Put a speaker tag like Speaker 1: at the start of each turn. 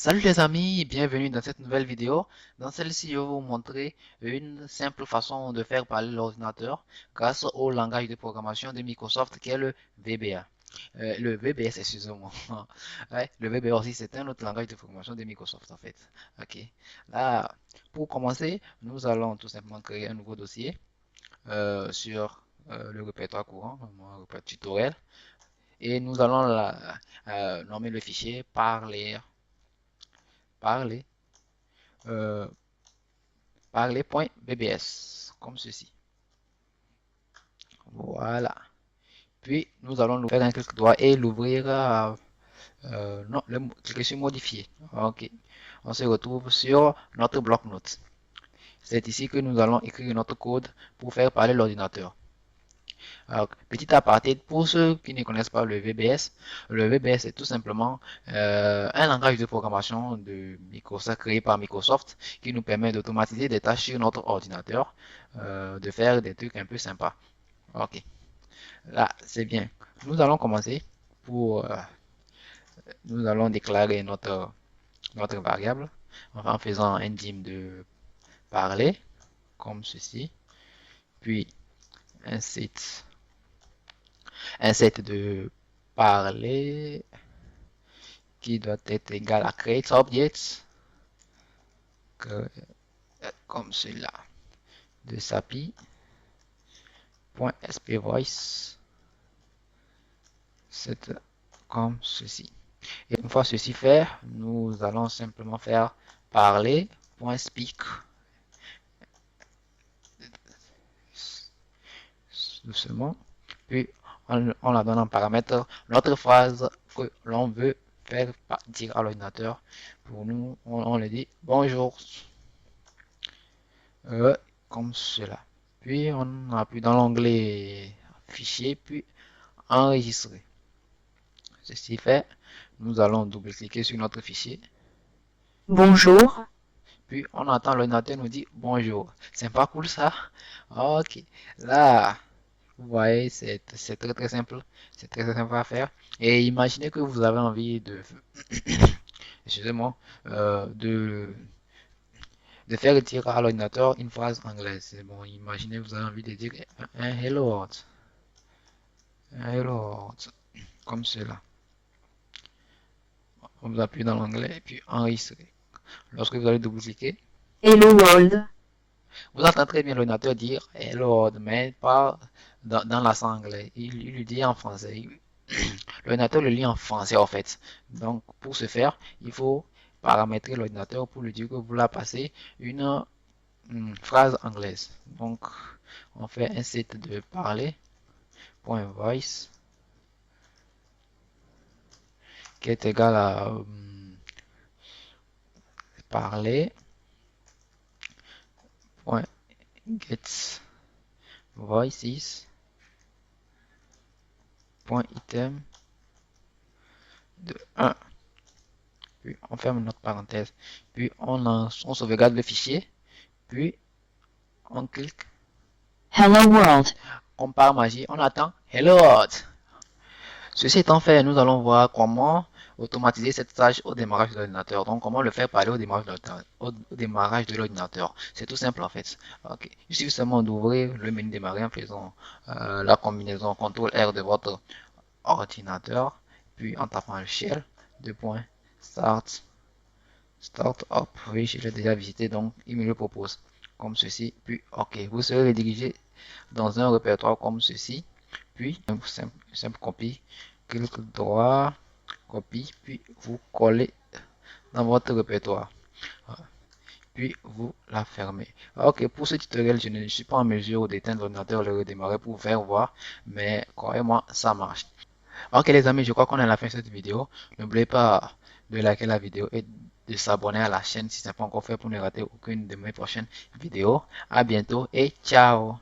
Speaker 1: Salut les amis, bienvenue dans cette nouvelle vidéo. Dans celle-ci, je vais vous montrer une simple façon de faire parler l'ordinateur grâce au langage de programmation de Microsoft qui est le VBA. Le VBS, excusez-moi. Ouais, le VBA aussi, c'est un autre langage de programmation de Microsoft en fait. Ok. Là, pour commencer, nous allons tout simplement créer un nouveau dossier sur le répertoire courant, le répertoire tutoriel, et nous allons nommer le fichier parler euh, parler.bbs, comme ceci. Voilà. Puis, nous allons faire un clic droit et l'ouvrir non, cliquer sur modifier. Ok. On se retrouve sur notre bloc-notes. C'est ici que nous allons écrire notre code pour faire parler l'ordinateur. Alors, petit aparté, pour ceux qui ne connaissent pas le VBS est tout simplement un langage de programmation de Microsoft créé par Microsoft qui nous permet d'automatiser des tâches sur notre ordinateur, de faire des trucs un peu sympas. Ok, là c'est bien. Nous allons commencer pour, nous allons déclarer notre variable en faisant un dim de parler comme ceci, puis un set, un set de parler qui doit être égal à createObjects comme cela de sapi.spvoice c'est comme ceci. Et une fois ceci fait, nous allons simplement faire parler.speak doucement, puis on la donne en paramètre notre phrase que l'on veut faire dire à l'ordinateur. Pour nous, on le dit bonjour, comme cela. Puis on appuie dans l'onglet fichier, puis enregistrer. Ceci fait, nous allons double-cliquer sur notre fichier.
Speaker 2: Bonjour.
Speaker 1: Puis on entend l'ordinateur nous dire bonjour. C'est pas cool ça? Ok. Là, vous voyez, c'est très très simple. C'est très très simple à faire. Et imaginez que vous avez envie de, excusez-moi, de faire dire à l'ordinateur une phrase anglaise. C'est bon, imaginez vous avez envie de dire un hello world. Un hello world. Comme cela. Vous appuyez dans l'onglet et puis enregistrer. Lorsque vous allez double-cliquer,
Speaker 2: Hello World.
Speaker 1: vous entendez très bien l'ordinateur dire hello, mais pas dans l'accent anglais. Il lui dit en français. L'ordinateur le lit en français en fait. Donc pour ce faire, il faut paramétrer l'ordinateur pour lui dire que vous la passez une phrase anglaise. Donc on fait un set de parler.voice qui est égal à parler.getVoices.item de 1. Puis on ferme notre parenthèse. Puis on sauvegarde le fichier. Puis on clique.
Speaker 2: Hello World.
Speaker 1: Comme par magie, on attend Hello World. Ceci étant fait, nous allons voir comment automatiser cette tâche au démarrage de l'ordinateur. Donc, comment le faire parler au démarrage de l'ordinateur. C'est tout simple en fait. Ok. Il suffit seulement d'ouvrir le menu démarrer en faisant la combinaison CTRL-R de votre ordinateur, puis en tapant le shell, deux points, start up. Oui, je l'ai déjà visité, donc il me le propose comme ceci. Puis, ok, vous serez redirigé dans un répertoire comme ceci. Puis, simple copie, clic droit, copie, puis vous collez dans votre répertoire. Puis vous la fermez. Ok, pour ce tutoriel, je ne suis pas en mesure d'éteindre l'ordinateur et le redémarrer pour vous faire voir, mais croyez-moi, ça marche. Ok les amis, je crois qu'on est à la fin de cette vidéo. N'oubliez pas de liker la vidéo et de s'abonner à la chaîne si ce n'est pas encore fait pour ne rater aucune de mes prochaines vidéos. À bientôt et ciao!